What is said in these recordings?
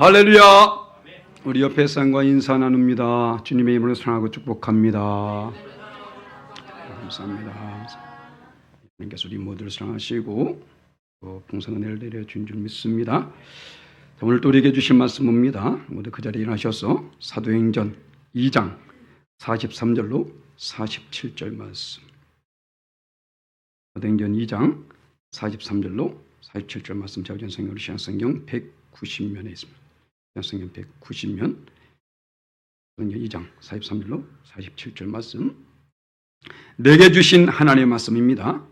할렐루야! 우리 옆에 사람과 인사 나눕니다. 주님의 이름으로 사랑하고 축복합니다. 감사합니다. 하나님께서 우리 모두를 사랑하시고 풍성한 은혜를 내려준 줄 믿습니다. 오늘 또 우리에게 주신 말씀입니다. 모두 그 자리에 일어나셔서 사도행전 2장 43절로 47절 말씀. 사도행전 2장 43절로 47절 말씀 자우전 성경 우리 신약성경 190면에 있습니다. 신약성경 190면 2장 43절로 47절 말씀, 내게 주신 하나님의 말씀입니다.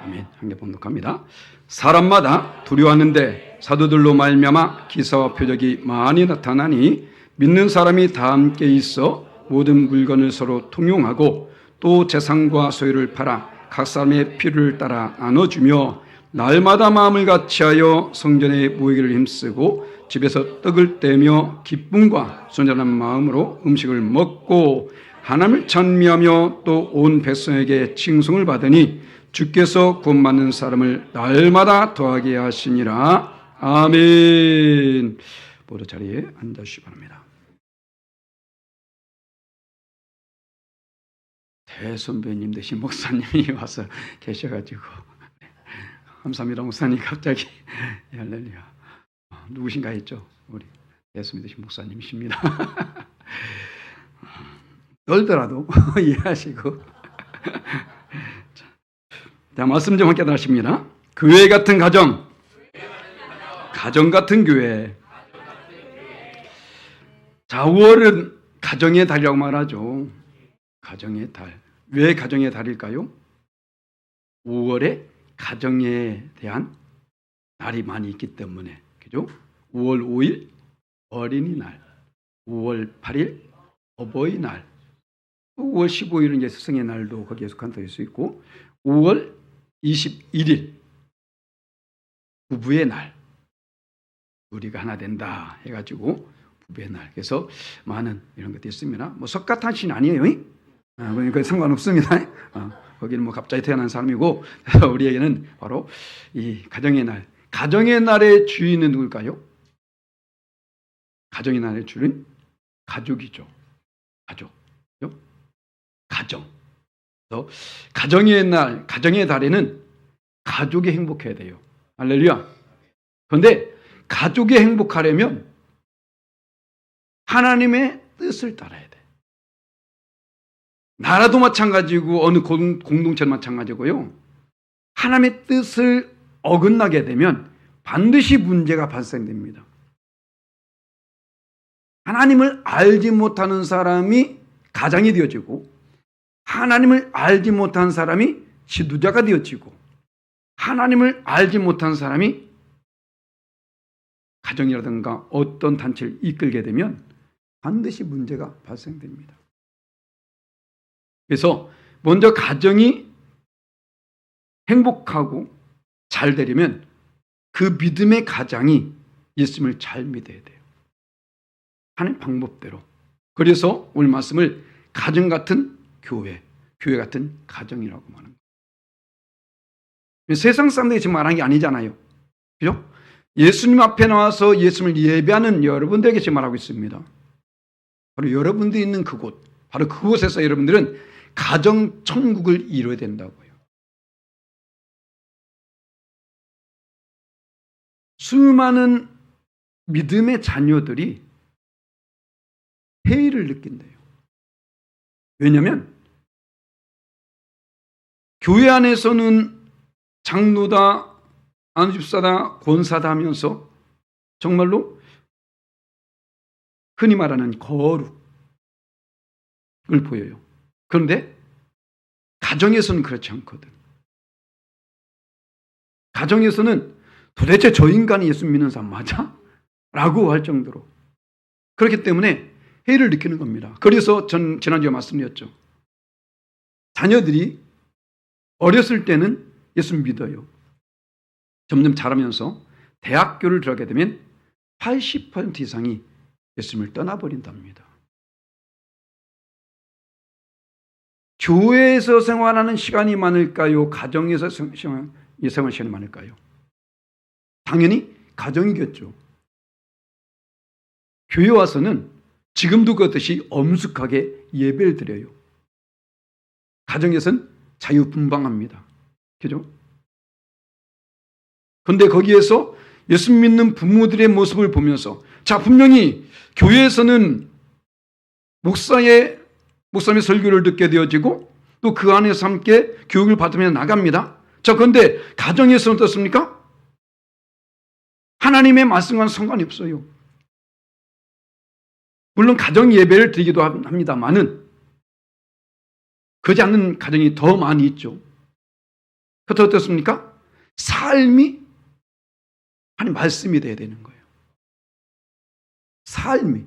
아멘. 함께 봉독합니다. 사람마다 두려워하는데 사도들로 말미암아 기사와 표적이 많이 나타나니 믿는 사람이 다 함께 있어 모든 물건을 서로 통용하고 또 재산과 소유를 팔아 각 사람의 필요를 따라 나눠주며 날마다 마음을 같이하여 성전에 모이기를 힘쓰고 집에서 떡을 떼며 기쁨과 순전한 마음으로 음식을 먹고 하나님을 찬미하며 또 온 백성에게 칭송을 받으니 주께서 구원받는 사람을 날마다 더하게 하시니라. 아멘. 모두 자리에 앉아주시기 바랍니다. 대선배님 되신 목사님이 와서 계셔가지고 감사합니다. 목사님 갑자기 할렐루야. 누구신가 했죠? 우리 대선배 되신 목사님이십니다. 떨더라도 이해하시고 자, 말씀 좀 함께 하십니다. 교회 같은 가정, 가정 같은 교회. 자, 5월은 가정의 달이라고 말하죠. 가정의 달. 왜 가정의 달일까요? 5월에 가정에 대한 날이 많이 있기 때문에. 그죠? 5월 5일 어린이날, 5월 8일 어버이날, 5월 15일은 이제 스승의 날도 거기에 속한다고 수 있고, 5월 21일 부부의 날, 우리가 하나 된다 해가지고 부부의 날. 그래서 많은 이런 것도 있습니다. 뭐 석가탄신 아니에요. 그러니까 상관없습니다. 거기는 뭐 갑자기 태어난 사람이고, 우리에게는 바로 이 가정의 날. 가정의 날의 주인은 누굴까요? 가정의 날의 주인은 가족이죠. 가족. 가정. 그래서 가정의 날, 가정의 달에는 가족이 행복해야 돼요. 할렐루야. 그런데 가족이 행복하려면 하나님의 뜻을 따라야 돼. 나라도 마찬가지고 어느 공동체도 마찬가지고요. 하나님의 뜻을 어긋나게 되면 반드시 문제가 발생됩니다. 하나님을 알지 못하는 사람이 가장이 되어지고, 하나님을 알지 못한 사람이 지도자가 되어지고, 하나님을 알지 못한 사람이 가정이라든가 어떤 단체를 이끌게 되면 반드시 문제가 발생됩니다. 그래서 먼저 가정이 행복하고 잘 되려면 그 믿음의 가장이 예수님을 잘 믿어야 돼요. 하는 방법대로. 그래서 오늘 말씀을 가정 같은 교회, 교회 같은 가정이라고 말합니다. 세상 사람들이 지금 말하는 게 아니잖아요. 그죠? 예수님 앞에 나와서 예수님을 예배하는 여러분들에게 지금 말하고 있습니다. 바로 여러분들이 있는 그곳, 바로 그곳에서 여러분들은 가정 천국을 이루어야 된다고요. 수많은 믿음의 자녀들이 회의를 느낀대요. 왜냐하면 교회 안에서는 장로다, 안수집사다, 권사다 하면서 정말로 흔히 말하는 거룩을 보여요. 그런데 가정에서는 그렇지 않거든. 가정에서는 도대체 저 인간이 예수 믿는 사람 맞아? 라고 할 정도로. 그렇기 때문에 회의를 느끼는 겁니다. 그래서 전 지난주에 말씀드렸죠. 자녀들이 어렸을 때는 예수 믿어요. 점점 자라면서 대학교를 들어가게 되면 80% 이상이 예수님을 떠나버린답니다. 교회에서 생활하는 시간이 많을까요? 가정에서 생활하는 시간이 많을까요? 당연히 가정이겠죠. 교회 와서는 지금도 그렇듯이 엄숙하게 예배를 드려요. 가정에서는 자유분방합니다. 그죠? 그런데 거기에서 예수 믿는 부모들의 모습을 보면서, 자, 분명히 교회에서는 목사의 설교를 듣게 되어지고 또 그 안에서 함께 교육을 받으며 나갑니다. 자, 그런데 가정에서는 어떻습니까? 하나님의 말씀과는 상관이 없어요. 물론 가정 예배를 드리기도 합니다만은 그러지 않는 가정이 더 많이 있죠. 그것도 어떻습니까? 삶이 하나님 말씀이 돼야 되는 거예요. 삶이.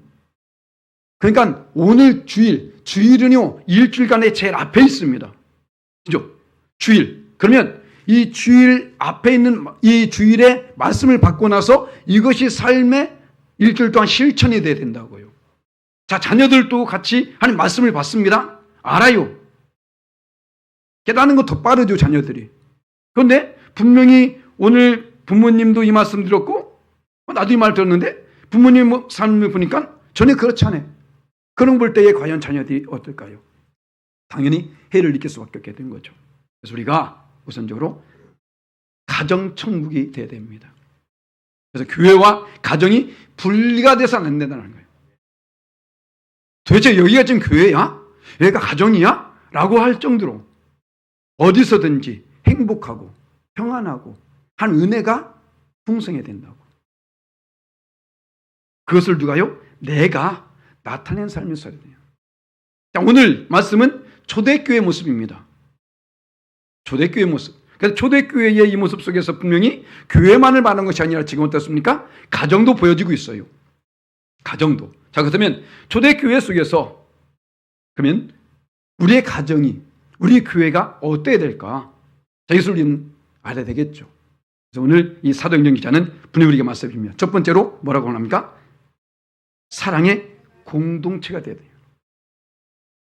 그러니까 오늘 주일은요, 일주일간에 제일 앞에 있습니다. 그죠? 주일. 그러면 이 주일 앞에 있는 이 주일의 말씀을 받고 나서 이것이 삶의 일주일 동안 실천이 돼야 된다고요. 자, 자녀들도 같이 하나님 말씀을 받습니다. 알아요. 깨닫는 거 더 빠르죠, 자녀들이. 그런데 분명히 오늘 부모님도 이 말씀 들었고 나도 이 말 들었는데 부모님 삶을 보니까 전혀 그렇지 않아요. 그런 볼 때에 과연 자녀들이 어떨까요? 당연히 해를 느낄 수밖에 없게 된 거죠. 그래서 우리가 우선적으로 가정천국이 돼야 됩니다. 그래서 교회와 가정이 분리가 돼서는 안 된다는 거예요. 도대체 여기가 지금 교회야? 여기가 가정이야? 라고 할 정도로 어디서든지 행복하고 평안하고 한 은혜가 풍성해야 된다고. 그것을 누가요? 내가 나타낸 삶을 써야 돼요. 자, 오늘 말씀은 초대교회 모습입니다. 초대교회 모습. 그래서 초대교회의 이 모습 속에서 분명히 교회만을 말하는 것이 아니라 지금 어떻습니까? 가정도 보여지고 있어요. 가정도. 자, 그렇다면 초대교회 속에서 그러면 우리의 가정이, 우리 교회가 어때야 될까? 자, 이것을 우리는 알아야 되겠죠. 그래서 오늘 이 사도행전 기자는 분명히 우리에게 말씀입니다. 첫 번째로 뭐라고 합니까? 사랑의 공동체가 돼야 돼요.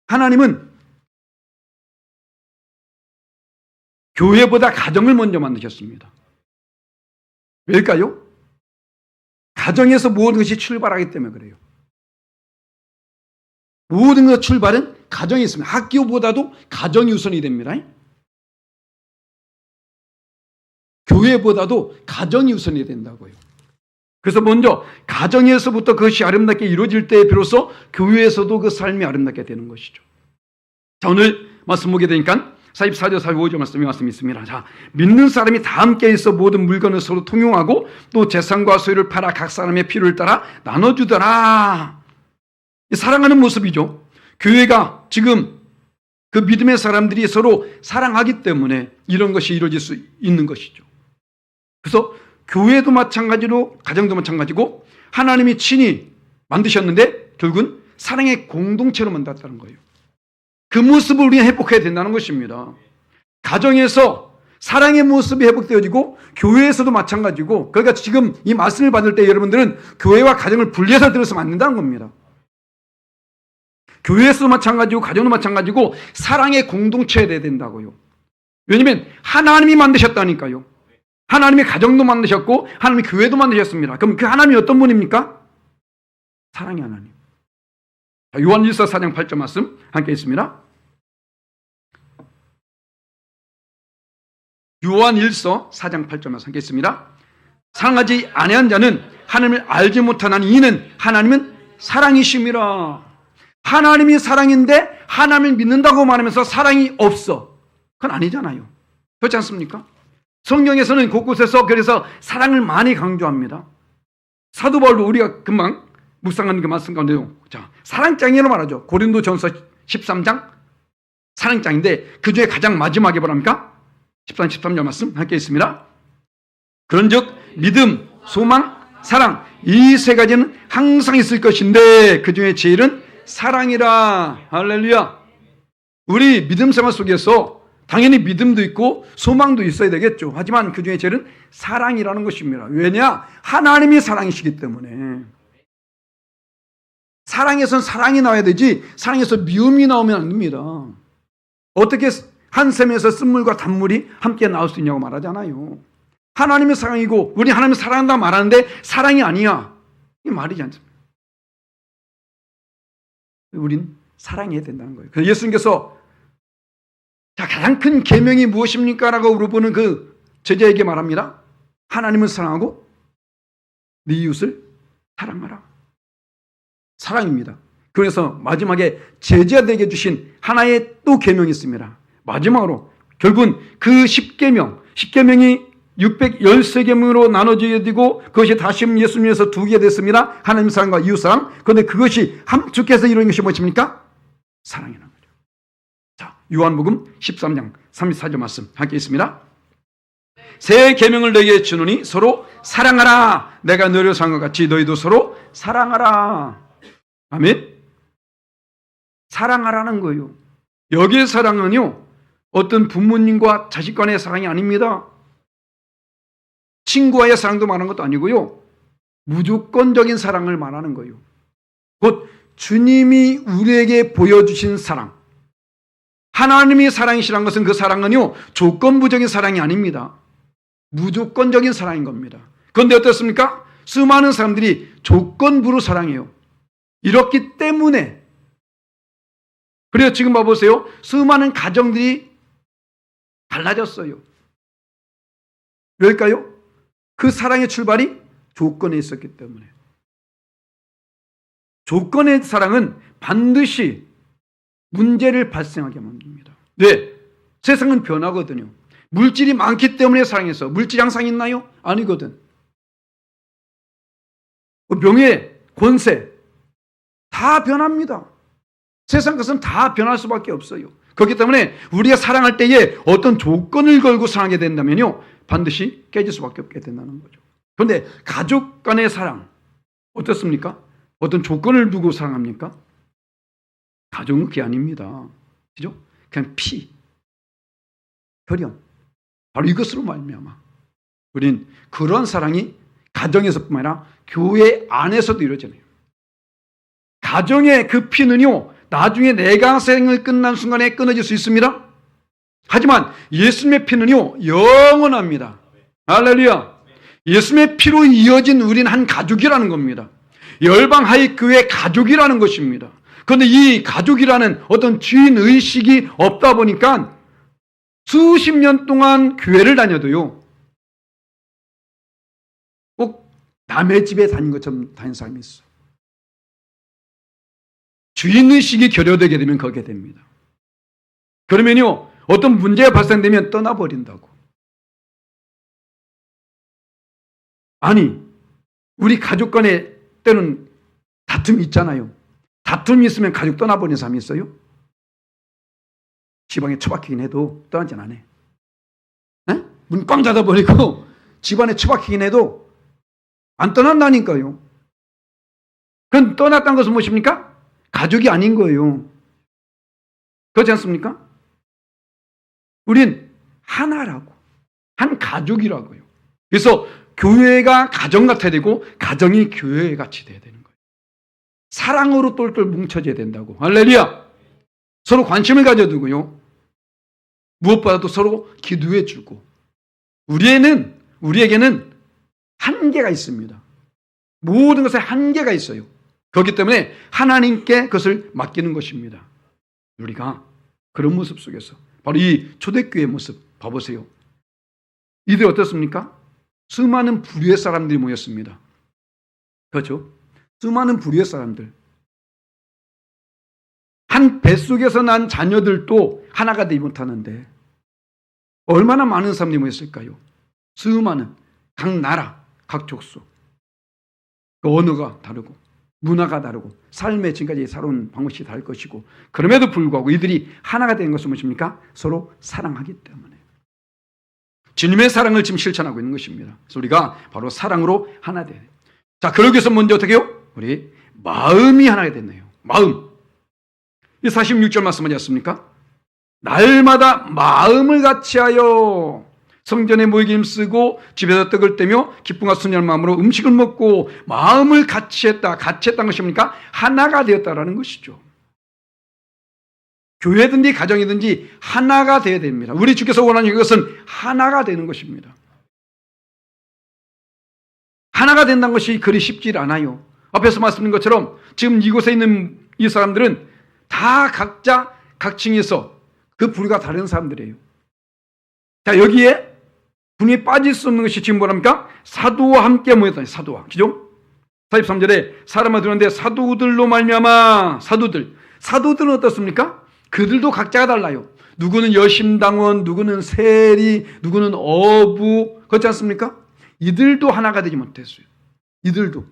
하나님은 교회보다 가정을 먼저 만드셨습니다. 왜일까요? 가정에서 모든 것이 출발하기 때문에 그래요. 모든 것 출발은 가정에 있습니다. 학교보다도 가정이 우선이 됩니다. 교회보다도 가정이 우선이 된다고요. 그래서 먼저 가정에서부터 그것이 아름답게 이루어질 때에 비로소 교회에서도 그 삶이 아름답게 되는 것이죠. 자, 오늘 말씀 보게 되니까 44절 45절 말씀이 있습니다. 자, 믿는 사람이 다 함께 있어 모든 물건을 서로 통용하고 또 재산과 소유를 팔아 각 사람의 필요를 따라 나눠주더라. 사랑하는 모습이죠. 교회가 지금 그 믿음의 사람들이 서로 사랑하기 때문에 이런 것이 이루어질 수 있는 것이죠. 그래서 교회도 마찬가지로 가정도 마찬가지고 하나님이 친히 만드셨는데 결국은 사랑의 공동체로 만들었다는 거예요. 그 모습을 우리가 회복해야 된다는 것입니다. 가정에서 사랑의 모습이 회복되어지고 교회에서도 마찬가지고, 그러니까 지금 이 말씀을 받을 때 여러분들은 교회와 가정을 분리해서 들었으면 안 된다는 겁니다. 교회에서도 마찬가지고 가정도 마찬가지고 사랑의 공동체가 돼야 된다고요. 왜냐하면 하나님이 만드셨다니까요. 하나님이 가정도 만드셨고 하나님이 교회도 만드셨습니다. 그럼 그 하나님이 어떤 분입니까? 사랑의 하나님. 요한일서 4장 8절 말씀 함께 있습니다. 요한일서 4장 8절 말씀 함께 있습니다. 사랑하지 아니한 자는 하나님을 알지 못하나니 이는 하나님은 사랑이심이라. 하나님이 사랑인데 하나님을 믿는다고 말하면서 사랑이 없어. 그건 아니잖아요. 그렇지 않습니까? 성경에서는 곳곳에서 그래서 사랑을 많이 강조합니다. 사도 바울도 우리가 금방 묵상하는 그 말씀 가운데요. 자, 사랑장이라고 말하죠. 고린도전서 13장 사랑장인데 그 중에 가장 마지막에 뭐랍니까? 13, 13절 말씀 함께 있습니다. 그런즉 믿음, 소망, 사랑 이 세 가지는 항상 있을 것인데 그 중에 제일은 사랑이라. 할렐루야. 우리 믿음 생활 속에서 당연히 믿음도 있고 소망도 있어야 되겠죠. 하지만 그 중에 제일은 사랑이라는 것입니다. 왜냐? 하나님이 사랑이시기 때문에. 사랑에선 사랑이 나와야 되지 사랑에서 미움이 나오면 안 됩니다. 어떻게 한 샘에서 쓴물과 단물이 함께 나올 수 있냐고 말하잖아요. 하나님의 사랑이고 우리 하나님을 사랑한다 말하는데 사랑이 아니야. 이게 말이지 않습니까? 우린 사랑해야 된다는 거예요. 그래서 예수님께서 자, 가장 큰 계명이 무엇입니까? 라고 물어보는 그 제자에게 말합니다. 하나님을 사랑하고 네 이웃을 사랑하라. 사랑입니다. 그래서 마지막에 제자들에게 주신 하나의 또 계명이 있습니다. 마지막으로 결국은 그 10계명이 613계명으로 나눠져야 되고 그것이 다시 예수님에서 두 개 됐습니다. 하나님 사랑과 이웃 사랑. 그런데 그것이 함축해서 이루는 것이 무엇입니까? 사랑이라는 거죠. 자, 요한복음 13장 34절 말씀 함께 있습니다. 새 계명을 너희에게 주노니 서로 사랑하라. 내가 너희를 사랑한 것 같이 너희도 서로 사랑하라. 아멘. 사랑하라는 거예요. 여기의 사랑은요, 어떤 부모님과 자식 간의 사랑이 아닙니다. 친구와의 사랑도 말하는 것도 아니고요. 무조건적인 사랑을 말하는 거예요. 곧 주님이 우리에게 보여주신 사랑. 하나님이 사랑이시란 것은 그 사랑은요, 조건부적인 사랑이 아닙니다. 무조건적인 사랑인 겁니다. 그런데 어떻습니까? 수많은 사람들이 조건부로 사랑해요. 이렇기 때문에 그래서 지금 봐보세요. 수많은 가정들이 달라졌어요. 왜일까요? 그 사랑의 출발이 조건에 있었기 때문에. 조건의 사랑은 반드시 문제를 발생하게 만듭니다. 왜? 세상은 변하거든요. 물질이 많기 때문에 사랑해서 물질이 항상 있나요? 아니거든. 명예, 권세 다 변합니다. 세상 것은 다 변할 수밖에 없어요. 그렇기 때문에 우리가 사랑할 때에 어떤 조건을 걸고 사랑하게 된다면요, 반드시 깨질 수밖에 없게 된다는 거죠. 그런데 가족 간의 사랑 어떻습니까? 어떤 조건을 두고 사랑합니까? 가족은 그게 아닙니다. 그죠? 그냥 피, 혈연, 바로 이것으로 말미암아 우린 그런 사랑이 가정에서뿐만 아니라 교회 안에서도 이루어지네요. 가정의 그 피는요, 나중에 내가 생을 끝난 순간에 끊어질 수 있습니다. 하지만 예수님의 피는요, 영원합니다. 할렐루야. 예수님의 피로 이어진 우린 한 가족이라는 겁니다. 열방하이교회 가족이라는 것입니다. 그런데 이 가족이라는 어떤 주인의식이 없다 보니까 수십 년 동안 교회를 다녀도요, 꼭 남의 집에 다닌 것처럼 다닌 사람이 있어요. 주인의식이 결여되게 되면 그렇게 됩니다. 그러면요, 어떤 문제가 발생되면 떠나버린다고. 아니, 우리 가족 간에 때는 다툼이 있잖아요. 다툼이 있으면 가족 떠나버리는 사람이 있어요? 집안에 처박히긴 해도 떠나진 않아. 문 꽝 닫아버리고 집안에 처박히긴 해도 안 떠난다니까요. 그럼 떠났다는 것은 무엇입니까? 가족이 아닌 거예요. 그렇지 않습니까? 우린 하나라고. 한 가족이라고요. 그래서 교회가 가정 같아야 되고 가정이 교회 같이 돼야 되는 거예요. 사랑으로 똘똘 뭉쳐져야 된다고. 할렐루야. 서로 관심을 가져두고요. 무엇보다도 서로 기도해 주고. 우리에게는 한계가 있습니다. 모든 것에 한계가 있어요. 그렇기 때문에 하나님께 그것을 맡기는 것입니다. 우리가 그런 모습 속에서 바로 이 초대교회의 모습 봐보세요. 이들 어떻습니까? 수많은 부류의 사람들이 모였습니다. 그렇죠? 수많은 부류의 사람들. 한 뱃속에서 난 자녀들도 하나가 되지 못하는데 얼마나 많은 사람들이 모였을까요? 수많은 각 나라, 각 족속. 그 언어가 다르고 문화가 다르고 삶의 지금까지 살아온 방식이 다를 것이고 그럼에도 불구하고 이들이 하나가 되는 것은 무엇입니까? 서로 사랑하기 때문에. 주님의 사랑을 지금 실천하고 있는 것입니다. 그래서 우리가 바로 사랑으로 하나 돼야 돼요. 자, 그러기 위해서 먼저 어떻게 해요? 우리 마음이 하나가 됐네요. 마음. 이 46절 말씀 하셨습니까? 날마다 마음을 같이하여 성전에 모이기 힘쓰고 집에서 떡을 떼며 기쁨과 순전한 마음으로 음식을 먹고 마음을 같이했다. 같이했다는 것이 뭡니까? 하나가 되었다라는 것이죠. 교회든지 가정이든지 하나가 되어야 됩니다. 우리 주께서 원하는 것은 하나가 되는 것입니다. 하나가 된다는 것이 그리 쉽지 않아요. 앞에서 말씀드린 것처럼 지금 이곳에 있는 이 사람들은 다 각자 각층에서 그 부류가 다른 사람들이에요. 자, 여기에 분이 빠질 수 없는 것이 지금 뭐랍니까? 사도와 함께 모였다. 사도와. 그죠? 43절에 사람을 들었는데 사도들로 말미암아. 사도들은 어떻습니까? 그들도 각자가 달라요. 누구는 여심당원, 누구는 세리, 누구는 어부, 그렇지 않습니까? 이들도 하나가 되지 못했어요. 이들도.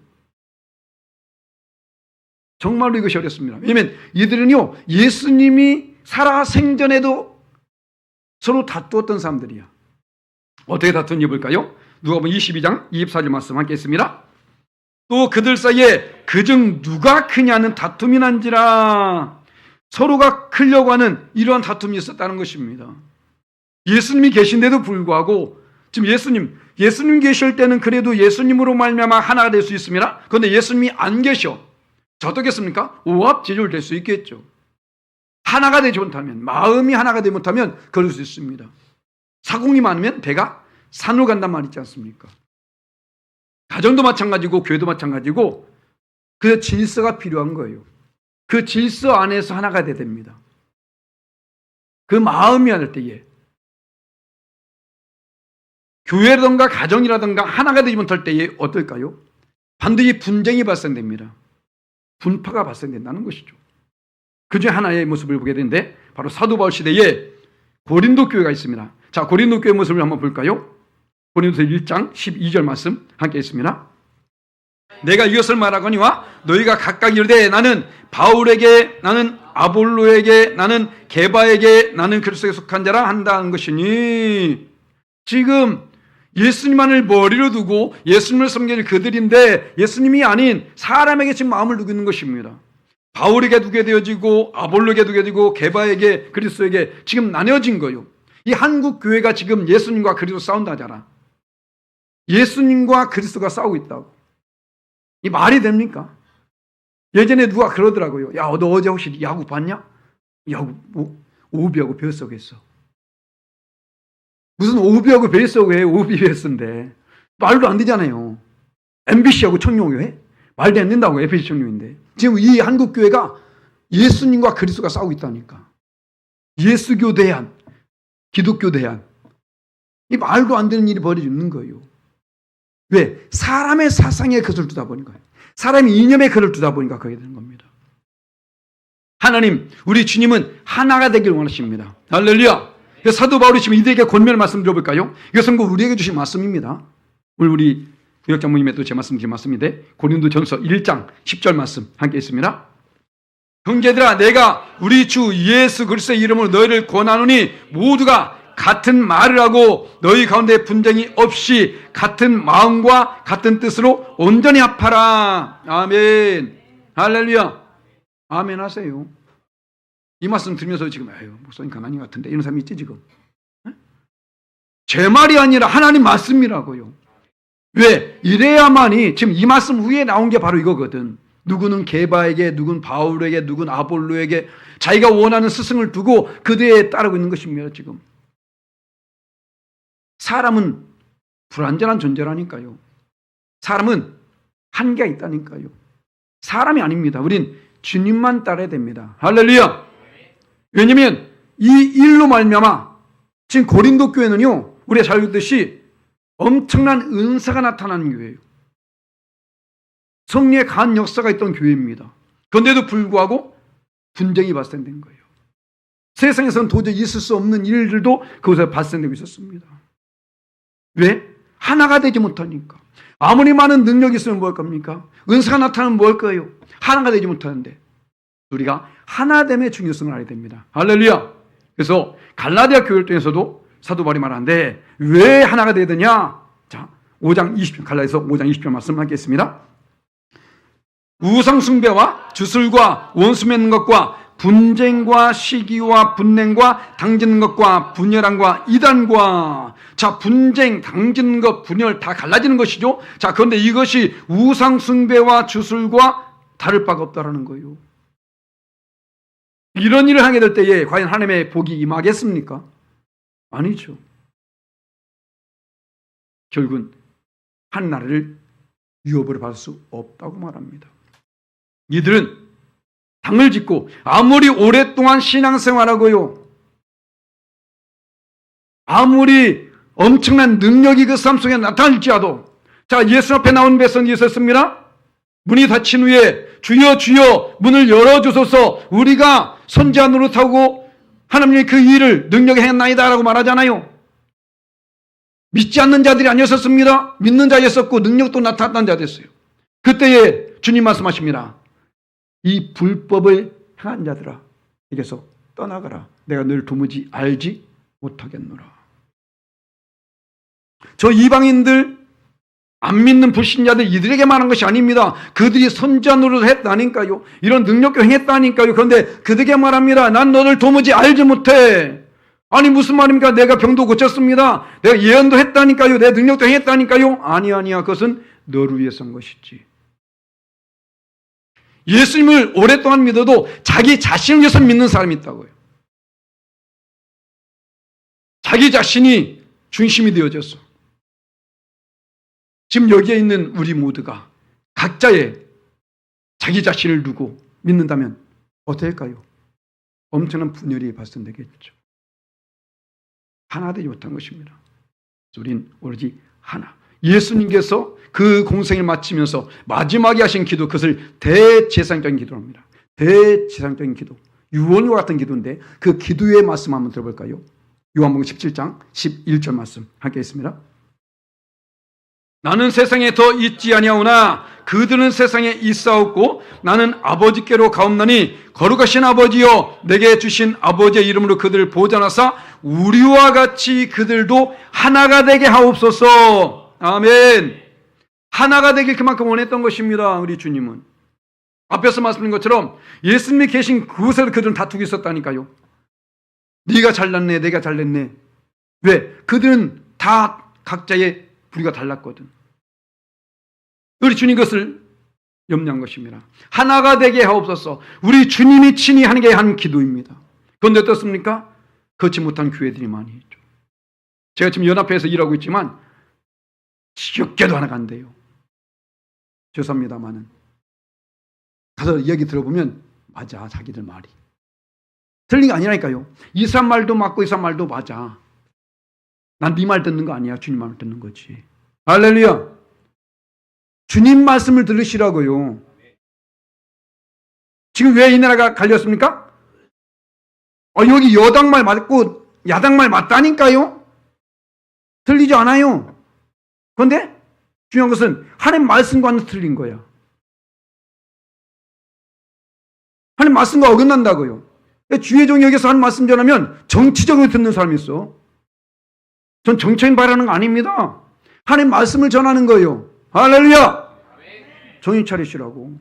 정말로 이것이 어렵습니다. 왜냐하면 이들은요, 예수님이 살아 생전에도 서로 다투었던 사람들이야. 어떻게 다투는지 볼까요? 누가복음 22장 24절 말씀 함께 있습니다. 또 그들 사이에 그중 누가 크냐는 다툼이 난지라. 서로가 크려고 하는 이러한 다툼이 있었다는 것입니다. 예수님이 계신데도 불구하고 지금 예수님 계실 때는 그래도 예수님으로 말미암아 하나가 될 수 있습니다. 그런데 예수님이 안 계셔. 자, 어떻겠습니까? 오합지졸 될 수 있겠죠. 하나가 되지 못하면, 마음이 하나가 되지 못하면 그럴 수 있습니다. 사공이 많으면 배가 산으로 간단 말 있지 않습니까? 가정도 마찬가지고 교회도 마찬가지고 그 질서가 필요한 거예요. 그 질서 안에서 하나가 돼야 됩니다. 그 마음이 할 때에 교회라든가 가정이라든가 하나가 되지 못할 때에 어떨까요? 반드시 분쟁이 발생됩니다. 분파가 발생된다는 것이죠. 그 중에 하나의 모습을 보게 되는데 바로 사도 바울 시대에 고린도 교회가 있습니다. 자, 고린도 교회 모습을 한번 볼까요? 고린도서 1장 12절 말씀 함께 있습니다. 내가 이것을 말하거니와 너희가 각각 이르되 나는 바울에게, 나는 아볼로에게, 나는 게바에게, 나는 그리스도에 속한 자라 한다는 것이니. 지금 예수님만을 머리로 두고 예수님을 섬기는 그들인데 예수님이 아닌 사람에게 지금 마음을 두고 있는 것입니다. 바울에게 두게 되어지고 아볼로에게 두게 되고 게바에게, 그리스도에게 지금 나뉘어진 거예요. 이 한국 교회가 지금 예수님과 그리스도 싸운다잖아. 예수님과 그리스도가 싸우고 있다고. 이 말이 됩니까? 예전에 누가 그러더라고요. 야, 너 어제 혹시 야구 봤냐? 야구 오비하고 벼썩 했어. 무슨 오비하고 벼썩 해? 오비 벼썩인데 말도 안 되잖아요. MBC하고 청룡회? 말도 안 된다고. 에페소 청룡인데 지금 이 한국 교회가 예수님과 그리스도가 싸우고 있다니까. 예수교 대한, 기독교 대한, 이 말도 안 되는 일이 벌어지는 거예요. 왜? 사람의 사상에 그것을 두다 보니까, 사람의 이념에 그를 두다 보니까 그게 되는 겁니다. 하나님, 우리 주님은 하나가 되길 원하십니다. 할렐루야. 사도 바울이 지금 이들에게 권면을 말씀드려볼까요? 이것은 우리에게 주신 말씀입니다. 오늘 우리 구역장모님의 또 제 말씀 드린 말씀인데 고린도전서 1장 10절 말씀 함께 있습니다. 형제들아, 내가 우리 주 예수 그리스도의 이름으로 너희를 권하노니 모두가 같은 말을 하고 너희 가운데 분쟁이 없이 같은 마음과 같은 뜻으로 온전히 합하라. 아멘. 할렐루야. 아멘 하세요. 이 말씀 들으면서 지금 목사님 가만히 같은데 이런 사람이 있지 지금. 제 말이 아니라 하나님 말씀이라고요. 왜? 이래야만이 지금 이 말씀 후에 나온 게 바로 이거거든. 누구는 게바에게, 누구는 바울에게, 누구는 아볼로에게 자기가 원하는 스승을 두고 그들에 따르고 있는 것입니다. 지금 사람은 불완전한 존재라니까요. 사람은 한계가 있다니까요. 사람이 아닙니다. 우린 주님만 따라야 됩니다. 할렐루야. 왜냐하면 이 일로 말미암아 지금 고린도 교회는요, 우리가 잘 알듯이 엄청난 은사가 나타나는 교회예요. 성령의 강한 역사가 있던 교회입니다. 그런데도 불구하고 분쟁이 발생된 거예요. 세상에서는 도저히 있을 수 없는 일들도 그곳에 발생되고 있었습니다. 왜? 하나가 되지 못하니까. 아무리 많은 능력이 있으면 뭘 겁니까? 은사가 나타나면 뭘 거예요? 하나가 되지 못하는데 우리가 하나됨의 중요성을 알아야 됩니다. 할렐루야. 그래서 갈라디아 교회를 통해서도 사도 바울이 말하는데 왜 하나가 되야 되냐? 자, 5장 20절, 갈라디아서 5장 20절 말씀하겠습니다. 우상 숭배와 주술과 원수 맺는 것과 분쟁과 시기와 분냉과 당짓는 것과 분열함과 이단과. 자, 분쟁, 당짓는 것, 분열 다 갈라지는 것이죠. 자, 그런데 이것이 우상 숭배와 주술과 다를 바가 없다라는 거예요. 이런 일을 하게 될 때에 과연 하나님의 복이 임하겠습니까? 아니죠. 결국은 한 나라를 유업을 받을 수 없다고 말합니다. 이들은 당을 짓고 아무리 오랫동안 신앙생활하고요, 아무리 엄청난 능력이 그 삶 속에 나타날지라도, 자, 예수 앞에 나온 백성이 있었습니다. 문이 닫힌 후에 주여 주여 문을 열어주소서, 우리가 선지자 노릇하고 하나님의 그 일을 능력에 행했나이다 라고 말하잖아요. 믿지 않는 자들이 아니었습니다. 믿는 자였었고 능력도 나타났던 자였어요. 그때에 주님 말씀하십니다. 이 불법을 행한 자들아, 에게서 떠나가라. 내가 너를 도무지 알지 못하겠노라. 저 이방인들, 안 믿는 불신자들, 이들에게 말한 것이 아닙니다. 그들이 선지자 노릇을 했다니까요. 이런 능력도 행했다니까요. 그런데 그들에게 말합니다. 난 너를 도무지 알지 못해. 아니 무슨 말입니까? 내가 병도 고쳤습니다. 내가 예언도 했다니까요. 내 능력도 행했다니까요. 아니야. 그것은 너를 위해서 한 것이지. 예수님을 오랫동안 믿어도 자기 자신을 위해서 믿는 사람이 있다고요. 자기 자신이 중심이 되어졌어. 지금 여기에 있는 우리 모두가 각자의 자기 자신을 두고 믿는다면 어떨까요? 엄청난 분열이 발생되겠죠. 하나 되지 못한 것입니다. 우린 오로지 하나. 예수님께서 그 공생을 마치면서 마지막에 하신 기도, 그것을 대제사장적인 기도로 합니다. 대제사장적인 기도. 유언과 같은 기도인데 그 기도의 말씀 한번 들어볼까요? 요한복음 17장 11절 말씀 함께 있습니다. 나는 세상에 더 있지 아니하오나 그들은 세상에 있사옵고 나는 아버지께로 가옵나니 거룩하신 아버지여 내게 주신 아버지의 이름으로 그들을 보존하사 우리와 같이 그들도 하나가 되게 하옵소서. 아멘. 하나가 되길 그만큼 원했던 것입니다. 우리 주님은 앞에서 말씀드린 것처럼 예수님이 계신 그곳에서 그들은 다투고 있었다니까요. 네가 잘났네, 내가 잘났네. 왜? 그들은 다 각자의 부류가 달랐거든. 우리 주님 그것을 염려한 것입니다. 하나가 되게 하옵소서. 우리 주님이 친히 하는 게 한 기도입니다. 그런데 어떻습니까? 그렇지 못한 교회들이 많이 있죠. 제가 지금 연합회에서 일하고 있지만 지겹게도 하나가 안 돼요. 죄송합니다만은 가서 이야기 들어보면 맞아, 자기들 말이 틀린 게 아니라니까요. 이 사람 말도 맞고 이 사람 말도 맞아. 난 네 말 듣는 거 아니야. 주님 말 듣는 거지. 할렐루야. 주님 말씀을 들으시라고요. 지금 왜 이 나라가 갈렸습니까? 여기 여당 말 맞고 야당 말 맞다니까요. 틀리지 않아요. 그런데 중요한 것은 하나님 말씀과는 틀린 거야. 하나님 말씀과 어긋난다고요. 주의 종이 여기서 하나님 말씀 전하면 정치적으로 듣는 사람이 있어. 전 정치인 바라는 거 아닙니다. 하나님 말씀을 전하는 거예요. 할렐루야. 정신 차리시라고.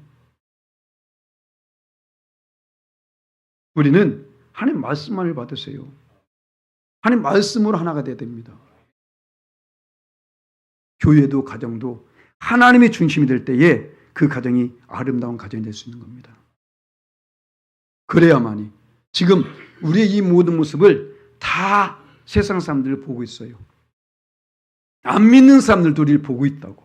우리는 하나님 말씀만을 받으세요. 하나님 말씀으로 하나가 돼야 됩니다. 교회도 가정도 하나님의 중심이 될 때에 그 가정이 아름다운 가정이 될 수 있는 겁니다. 그래야만이 지금 우리의 이 모든 모습을 다 세상 사람들을 보고 있어요. 안 믿는 사람들도 우리를 보고 있다고.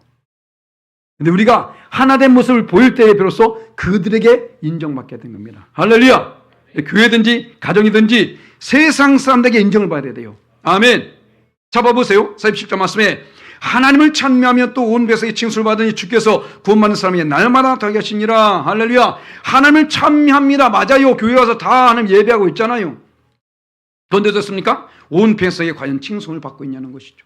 근데 우리가 하나된 모습을 보일 때에 비로소 그들에게 인정받게 된 겁니다. 할렐루야. 교회든지 가정이든지 세상 사람들에게 인정을 받아야 돼요. 아멘. 잡아보세요. 40절 말씀에 하나님을 찬미하며 또 온 백성의 칭송을 받으니 주께서 구원받는 사람에게 날마다 더하게 하시니라. 할렐루야. 하나님을 찬미합니다. 맞아요. 교회 와서 다 하나님 예배하고 있잖아요. 그런데 어떻습니까? 온 백성에게 과연 칭송을 받고 있냐는 것이죠.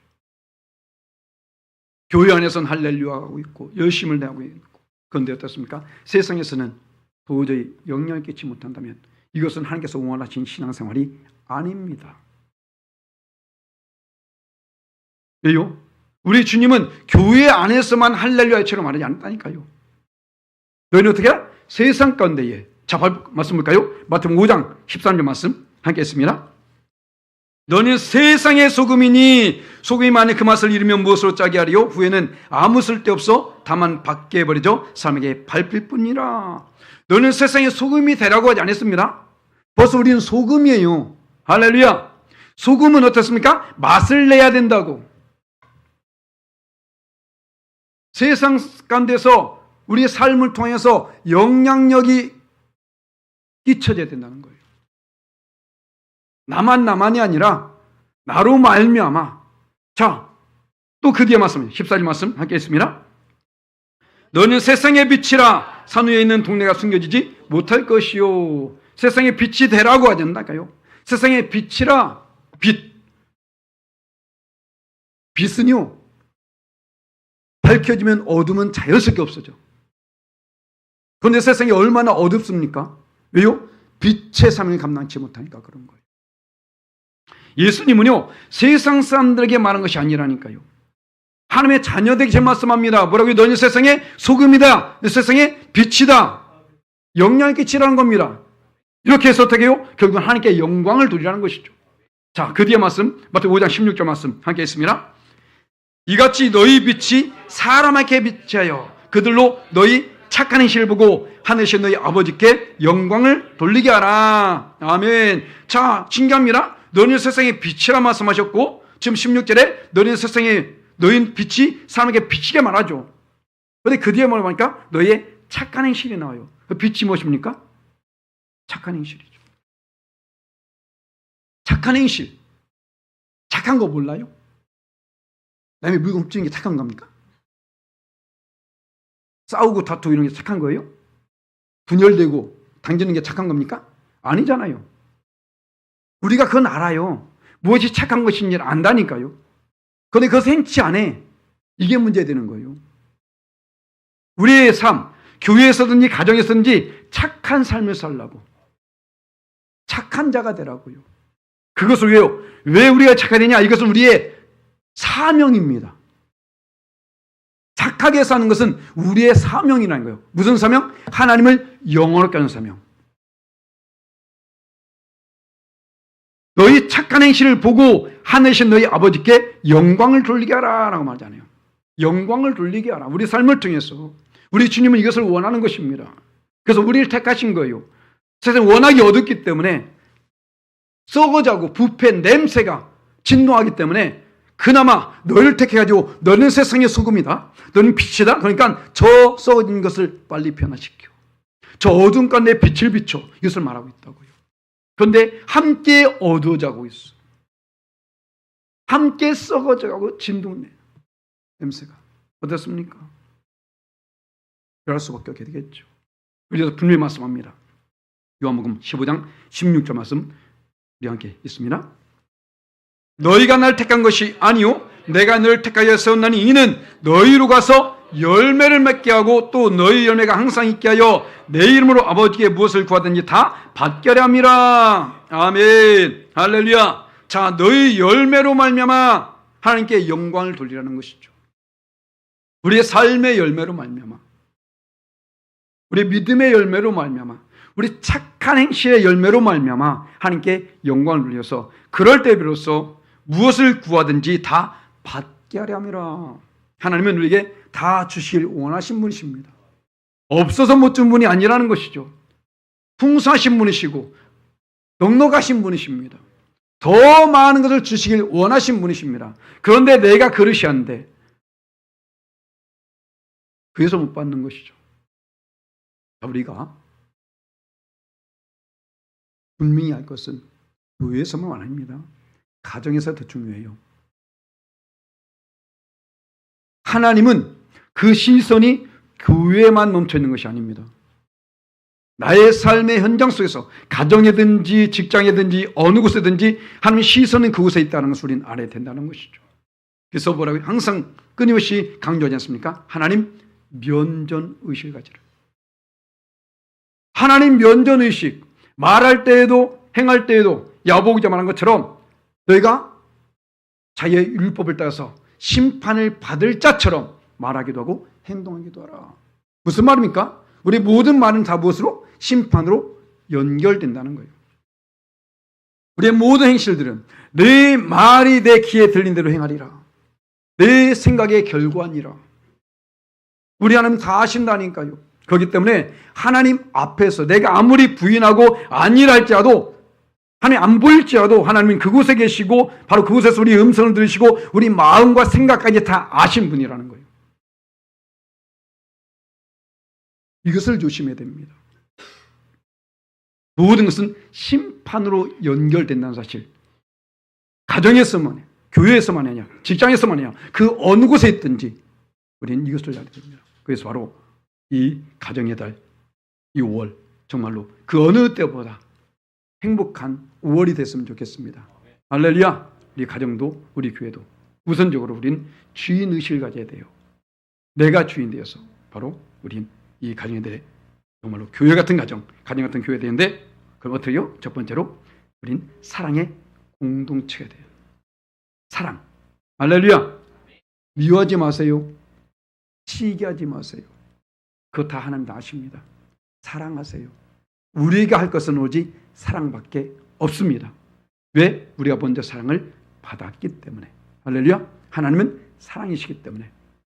교회 안에서는 할렐루야하고 있고 열심을 내고 있고, 그런데 어떻습니까? 세상에서는 도저히 영향을 끼치 못한다면 이것은 하나님께서 원하신 신앙생활이 아닙니다. 왜요? 우리 주님은 교회 안에서만 할렐루야처럼 말하지 않았다니까요. 너희는 어떻게 해라? 세상 가운데에. 자, 말씀 볼까요? 마태복음 5장 13절 말씀 함께 했습니다. 너는 세상의 소금이니 소금이 만에 그 맛을 잃으면 무엇으로 짜게 하리요? 후에는 아무 쓸데없어 다만 밖에 버려져 사람에게 밟힐 뿐이라. 너는 세상의 소금이 되라고 하지 않았습니다. 벌써 우리는 소금이에요. 할렐루야. 소금은 어떻습니까? 맛을 내야 된다고. 세상 가운데서 우리의 삶을 통해서 영향력이 끼쳐져야 된다는 거예요. 나만이 아니라 나로 말미암아. 자, 또 그 뒤에 말씀, 14절 말씀 함께 있습니다. 너는 세상의 빛이라 산 위에 있는 동네가 숨겨지지 못할 것이요. 세상의 빛이 되라고 하지 않나요? 세상의 빛이라. 빛은요, 밝혀지면 어둠은 자연스럽게 없어져. 그런데 세상이 얼마나 어둡습니까? 왜요? 빛의 삶을 감당치 못하니까 그런 거예요. 예수님은요, 세상 사람들에게 말한 것이 아니라니까요. 하나님의 자녀들에게 말씀합니다. 뭐라고요? 너는 세상의 소금이다. 세상의 빛이다. 영향을 끼치라는 겁니다. 이렇게 해서 어떻게 해요? 결국은 하나님께 영광을 돌리라는 것이죠. 자, 그 뒤에 말씀, 마태복음 5장 16절 말씀 함께 있습니다. 이같이 너희 빛이 사람에게 비치하여 그들로 너희 착한 행실을 보고 하늘이신 너희 아버지께 영광을 돌리게 하라. 아멘. 자, 신기합니다. 너희는 세상의 빛이라 말씀하셨고, 지금 16절에 너희는 세상의 너희 빛이 사람에게 비치게 말하죠. 그런데 그 뒤에 뭐라고 하니까 너희의 착한 행실이 나와요. 그 빛이 무엇입니까? 착한 행실이죠. 착한 행실. 착한 거 몰라요? 남의 물건 훔치는 게 착한 겁니까? 싸우고 다투고 이런 게 착한 거예요? 분열되고 당지는 게 착한 겁니까? 아니잖아요. 우리가 그건 알아요. 무엇이 착한 것인지를 안다니까요. 그런데 그것을 행치 안 해. 이게 문제가 되는 거예요. 우리의 삶, 교회에서든지 가정에서든지 착한 삶을 살라고. 착한 자가 되라고요. 그것을 왜요? 왜 우리가 착해야 되냐? 이것은 우리의 사명입니다. 착하게 사는 것은 우리의 사명이라는 거예요. 무슨 사명? 하나님을 영원하게 하는 사명. 너희 착한 행실을 보고 하늘이신 너희 아버지께 영광을 돌리게 하라 라고 말하잖아요. 영광을 돌리게 하라. 우리 삶을 통해서 우리 주님은 이것을 원하는 것입니다. 그래서 우리를 택하신 거예요. 세상이 워낙에 어둡기 때문에 썩어자고 부패 냄새가 진노하기 때문에 그나마 너를 택해가지고 너는 세상의 소금이다. 너는 빛이다. 그러니까 저 썩어진 것을 빨리 변화시켜. 저 어두운 가운데 빛을 비춰. 이것을 말하고 있다고요. 그런데 함께 어두워져가고 있어. 함께 썩어져가고 진동내. 냄새가. 어떻습니까? 그럴 수밖에 없게 되겠죠. 그래서 분명히 말씀합니다. 요한복음 15장 16절 말씀 우리 함께 있습니다. 너희가 날 택한 것이 아니요 내가 너를 택하여 세웠나니 이는 너희로 가서 열매를 맺게 하고 또 너희 열매가 항상 있게 하여 내 이름으로 아버지께 무엇을 구하든지 다 받게 하려 함이라. 아멘. 할렐루야. 자, 너희 열매로 말미암아 하나님께 영광을 돌리라는 것이죠. 우리의 삶의 열매로 말미암아, 우리의 믿음의 열매로 말미암아, 우리 착한 행실의 열매로 말미암아 하나님께 영광을 돌려서 그럴 때 비로소 무엇을 구하든지 다 받게 하려 함이라. 하나님은 우리에게 다 주시길 원하신 분이십니다. 없어서 못 준 분이 아니라는 것이죠. 풍성하신 분이시고 넉넉하신 분이십니다. 더 많은 것을 주시길 원하신 분이십니다. 그런데 내가 그릇이 안 돼. 그래서 못 받는 것이죠. 우리가 분명히 알 것은 교회에서만 아닙니다. 가정에서 더 중요해요. 하나님은 그 시선이 교회에만 멈춰 있는 것이 아닙니다. 나의 삶의 현장 속에서 가정이든지 직장이든지 어느 곳에든지 하나님의 시선은 그곳에 있다는 것을 우리는 알아야 된다는 것이죠. 그래서 뭐라고요? 항상 끊임없이 강조하지 않습니까? 하나님 면전의식을 가지라. 하나님 면전의식. 말할 때에도 행할 때에도 야고보가 말한 것처럼 너희가 자기의 율법을 따라서 심판을 받을 자처럼 말하기도 하고 행동하기도 하라. 무슨 말입니까? 우리 모든 말은 다 무엇으로? 심판으로 연결된다는 거예요. 우리의 모든 행실들은 내 말이 내 귀에 들린 대로 행하리라. 내 생각의 결과니라. 우리 하나님 다 아신다니까요. 그렇기 때문에 하나님 앞에서 내가 아무리 부인하고 아니라 할지라도 하나님 안 보일지라도 하나님은 그곳에 계시고 바로 그곳에서 우리 음성을 들으시고 우리 마음과 생각까지 다 아신 분이라는 거예요. 이것을 조심해야 됩니다. 모든 것은 심판으로 연결된다는 사실. 가정에서만, 교회에서만 하냐, 직장에서만 하냐, 그 어느 곳에 있든지 우리는 이것을 알아야 됩니다. 그래서 바로 이 가정의 달, 이 5월 정말로 그 어느 때보다 행복한 5월이 됐으면 좋겠습니다. 할렐루야. 우리 가정도 우리 교회도 우선적으로 우린 주인의식을 가져야 돼요. 내가 주인 되어서 바로 우린 이 가정에 대해 정말로 교회 같은 가정 같은 교회 되는데, 그럼 어떻게 해요? 첫 번째로 우린 사랑의 공동체가 돼요. 사랑. 할렐루야. 미워하지 마세요. 시기하지 마세요. 그거 다 하나님 다 아십니다. 사랑하세요. 우리가 할 것은 오직 사랑밖에 없습니다. 왜? 우리가 먼저 사랑을 받았기 때문에. 할렐루야. 하나님은 사랑이시기 때문에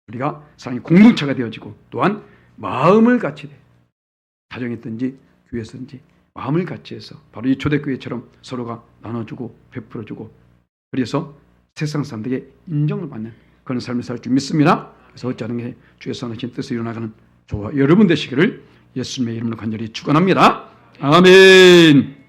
우리가 사랑의 공동체가 되어지고, 또한 마음을 같이 돼. 가정이든지 교회에서든지 마음을 같이 해서 바로 이 초대교회처럼 서로가 나눠주고 베풀어주고, 그래서 세상 사람들에게 인정을 받는 그런 삶을 살 줄 믿습니다. 그래서 어찌하는 게 주의 선하신 뜻을 이뤄나가는 저와 여러분 되시기를 예수님의 이름으로 간절히 축원합니다. 아멘.